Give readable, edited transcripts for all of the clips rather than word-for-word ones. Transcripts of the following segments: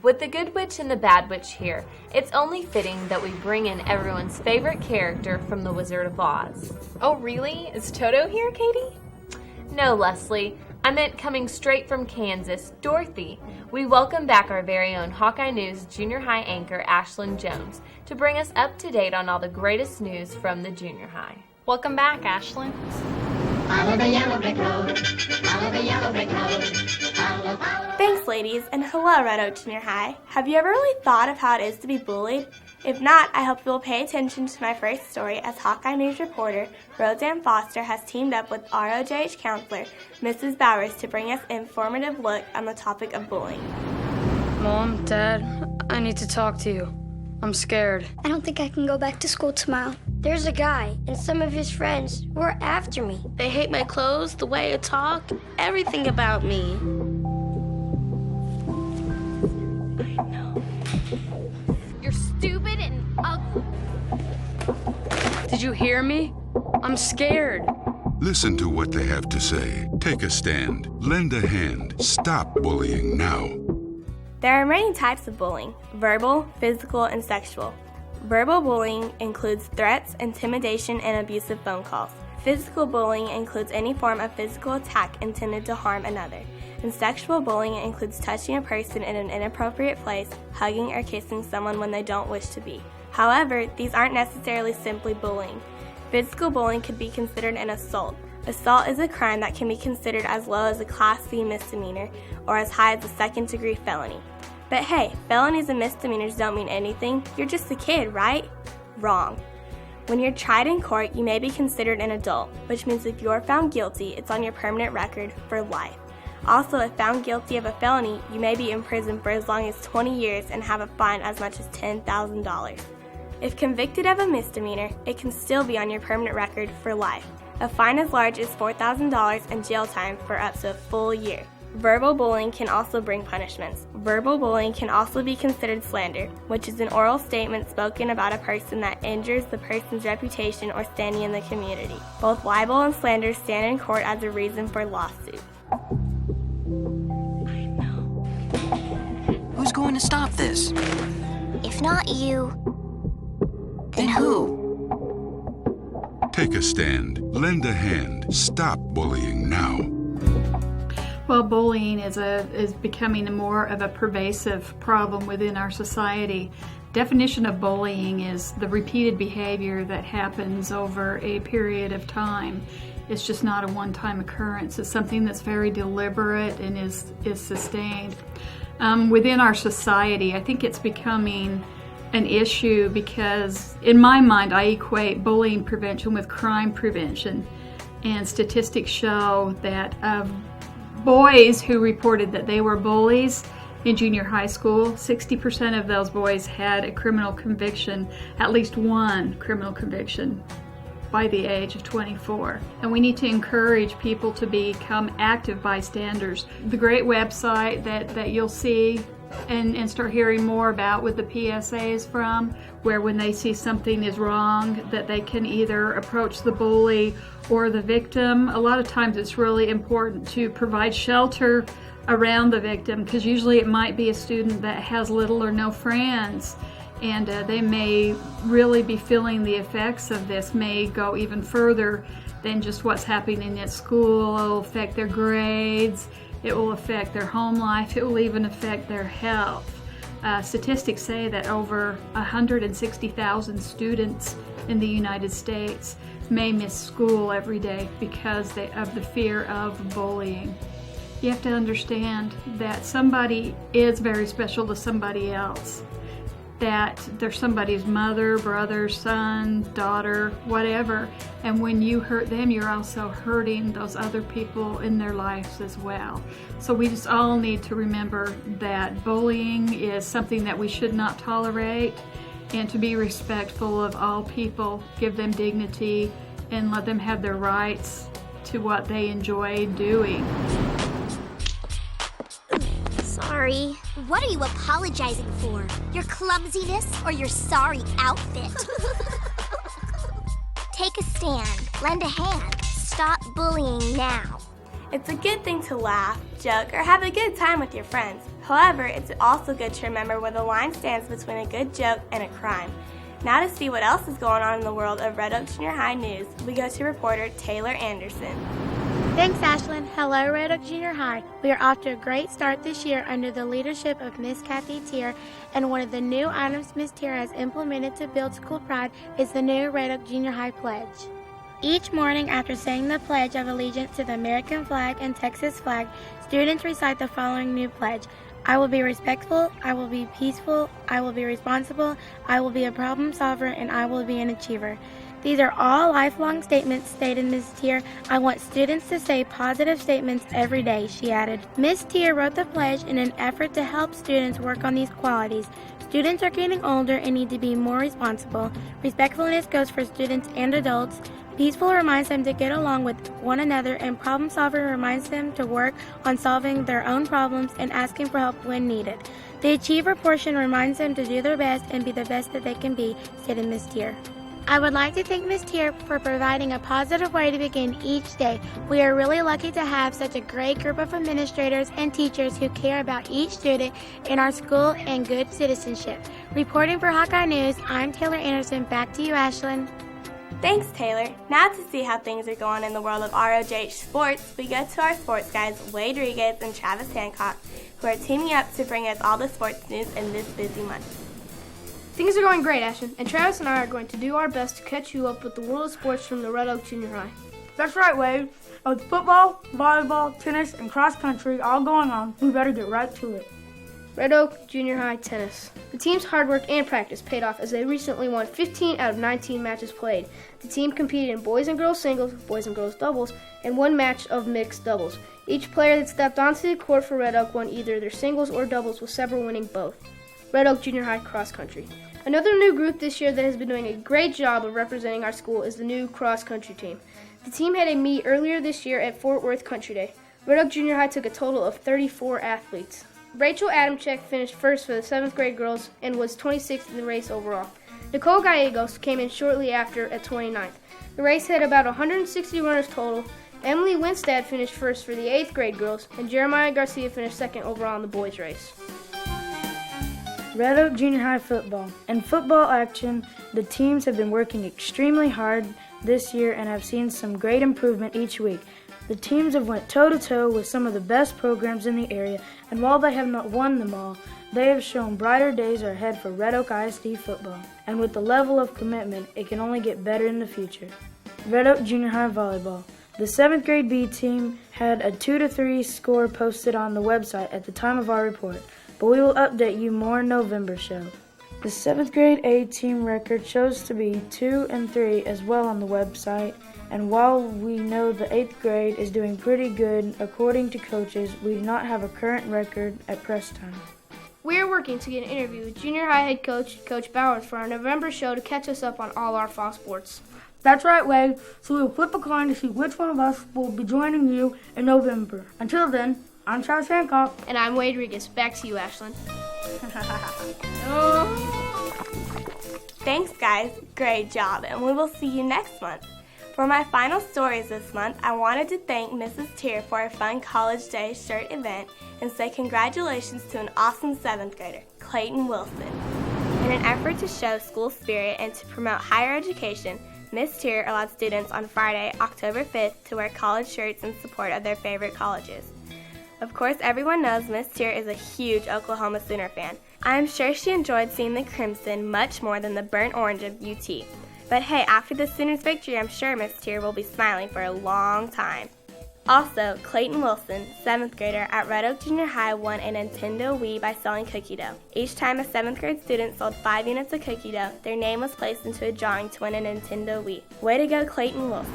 With the Good Witch and the Bad Witch here, it's only fitting that we bring in everyone's favorite character from The Wizard of Oz. Oh, really? Is Toto here, Katie? No, Leslie. I meant coming straight from Kansas, Dorothy. We welcome back our very own Hawkeye News junior high anchor, Ashlyn Jones, to bring us up to date on all the greatest news from the junior high. Welcome back, Ashlyn. Follow the yellow brick road. Follow the yellow brick road. Follow. Thanks, ladies, and hello, Red Oak Junior High. Have you ever really thought of how it is to be bullied? If not, I hope you will pay attention to my first story as Hawkeye News reporter Roseanne Foster has teamed up with ROJH counselor Mrs. Bowers to bring us an informative look on the topic of bullying. Mom, Dad, I need to talk to you. I'm scared. I don't think I can go back to school tomorrow. There's a guy and some of his friends who are after me. They hate my clothes, the way I talk, everything about me. I know. You're stupid and ugly. Did you hear me? I'm scared. Listen to what they have to say. Take a stand. Lend a hand. Stop bullying now. There are many types of bullying: verbal, physical, and sexual. Verbal bullying includes threats, intimidation, and abusive phone calls. Physical bullying includes any form of physical attack intended to harm another. And sexual bullying includes touching a person in an inappropriate place, hugging or kissing someone when they don't wish to be. However, these aren't necessarily simply bullying. Physical bullying could be considered an assault. Assault is a crime that can be considered as low as a Class C misdemeanor or as high as a second-degree felony. But hey, felonies and misdemeanors don't mean anything. You're just a kid, right? Wrong. When you're tried in court, you may be considered an adult, which means if you're found guilty, it's on your permanent record for life. Also, if found guilty of a felony, you may be in prison for as long as 20 years and have a fine as much as $10,000. If convicted of a misdemeanor, it can still be on your permanent record for life. A fine as large as $4,000 and jail time for up to a full year. Verbal bullying can also bring punishments. Verbal bullying can also be considered slander, which is an oral statement spoken about a person that injures the person's reputation or standing in the community. Both libel and slander stand in court as a reason for lawsuit. Who's going to stop this? If not you, Then who? Take a stand. Lend a hand. Stop bullying now. Well, bullying is becoming more of a pervasive problem within our society. Definition of bullying is the repeated behavior that happens over a period of time. It's just not a one-time occurrence. It's something that's very deliberate and is sustained. Within our society, I think it's becoming an issue because, in my mind, I equate bullying prevention with crime prevention. And statistics show that of boys who reported that they were bullies in junior high school, 60% of those boys had a criminal conviction, at least one criminal conviction, by the age of 24. And we need to encourage people to become active bystanders. The great website that you'll see and start hearing more about with the PSAs from, where when they see something is wrong, that they can either approach the bully or the victim. A lot of times it's really important to provide shelter around the victim, because usually it might be a student that has little or no friends, and they may really be feeling the effects of this, may go even further than just what's happening at school. It will affect their grades, it will affect their home life, it will even affect their health. Statistics say that over 160,000 students in the United States may miss school every day because of the fear of bullying. You have to understand that somebody is very special to somebody else, that they're somebody's mother, brother, son, daughter, whatever, and when you hurt them, you're also hurting those other people in their lives as well. So we just all need to remember that bullying is something that we should not tolerate, and to be respectful of all people, give them dignity, and let them have their rights to what they enjoy doing. sorry. What are you apologizing for? Your clumsiness or your sorry outfit? Take a stand. Lend a hand. Stop bullying now. It's a good thing to laugh, joke, or have a good time with your friends. However, it's also good to remember where the line stands between a good joke and a crime. Now to see what else is going on in the world of Red Oak Junior High news, we go to reporter Taylor Anderson. Thanks, Ashlyn. Hello, Red Oak Junior High. We are off to a great start this year under the leadership of Miss Kathy Tier, and one of the new items Miss Tier has implemented to build school pride is the new Red Oak Junior High Pledge. Each morning after saying the Pledge of Allegiance to the American flag and Texas flag, students recite the following new pledge. I will be respectful, I will be peaceful, I will be responsible, I will be a problem solver, and I will be an achiever. These are all lifelong statements, stated Ms. Tier. I want students to say positive statements every day, she added. Ms. Tier wrote the pledge in an effort to help students work on these qualities. Students are getting older and need to be more responsible. Respectfulness goes for students and adults. Peaceful reminds them to get along with one another, and problem solver reminds them to work on solving their own problems and asking for help when needed. The achiever portion reminds them to do their best and be the best that they can be, stated Ms. Tier. I would like to thank Ms. Tier for providing a positive way to begin each day. We are really lucky to have such a great group of administrators and teachers who care about each student in our school and good citizenship. Reporting for Hawkeye News, I'm Taylor Anderson. Back to you, Ashlyn. Thanks, Taylor. Now to see how things are going in the world of ROJH sports, we go to our sports guys, Wade Rodriguez and Travis Hancock, who are teaming up to bring us all the sports news in this busy month. Things are going great, Ashton, and Travis and I are going to do our best to catch you up with the world of sports from the Red Oak Junior High. That's right, Wade. With football, volleyball, tennis, and cross country all going on, we better get right to it. Red Oak Junior High tennis. The team's hard work and practice paid off as they recently won 15 out of 19 matches played. The team competed in boys and girls singles, boys and girls doubles, and one match of mixed doubles. Each player that stepped onto the court for Red Oak won either their singles or doubles, with several winning both. Red Oak Junior High cross country. Another new group this year that has been doing a great job of representing our school is the new cross country team. The team had a meet earlier this year at Fort Worth Country Day. Red Oak Junior High took a total of 34 athletes. Rachel Adamczyk finished first for the 7th grade girls and was 26th in the race overall. Nicole Gallegos came in shortly after at 29th. The race had about 160 runners total. Emily Winstad finished first for the 8th grade girls, and Jeremiah Garcia finished second overall in the boys race. Red Oak Junior High football. In football action, the teams have been working extremely hard this year and have seen some great improvement each week. The teams have went toe-to-toe with some of the best programs in the area, and while they have not won them all, they have shown brighter days are ahead for Red Oak ISD football. And with the level of commitment, it can only get better in the future. Red Oak Junior High volleyball. The 7th grade B team had a 2-3 score posted on the website at the time of our report, but we will update you more in November show. The 7th grade A team record shows to be 2-3 as well on the website, and while we know the 8th grade is doing pretty good, according to coaches, we do not have a current record at press time. We are working to get an interview with junior high head coach, Coach Bowers, for our November show to catch us up on all our fall sports. That's right, Wade. So we will flip a coin to see which one of us will be joining you in November. Until then, I'm Travis Hancock. And I'm Wade Rodriguez. Back to you, Ashlyn. Thanks, guys. Great job, and we will see you next month. For my final stories this month, I wanted to thank Mrs. Tier for a fun College Day shirt event and say congratulations to an awesome 7th grader, Clayton Wilson. In an effort to show school spirit and to promote higher education, Ms. Tier allowed students on Friday, October 5th, to wear college shirts in support of their favorite colleges. Of course, everyone knows Ms. Tier is a huge Oklahoma Sooner fan. I am sure she enjoyed seeing the Crimson much more than the burnt orange of UT. But hey, after the Sooners' victory, I'm sure Ms. Tier will be smiling for a long time. Also, Clayton Wilson, 7th grader at Red Oak Junior High, won a Nintendo Wii by selling cookie dough. Each time a 7th grade student sold 5 units of cookie dough, their name was placed into a drawing to win a Nintendo Wii. Way to go, Clayton Wilson.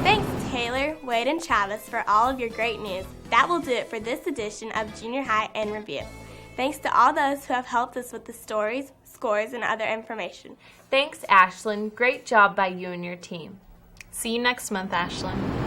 Thanks, Taylor, Wade, and Travis for all of your great news. That will do it for this edition of Junior High in Review. Thanks to all those who have helped us with the stories, scores, and other information. Thanks, Ashlyn. Great job by you and your team. See you next month, Ashlyn.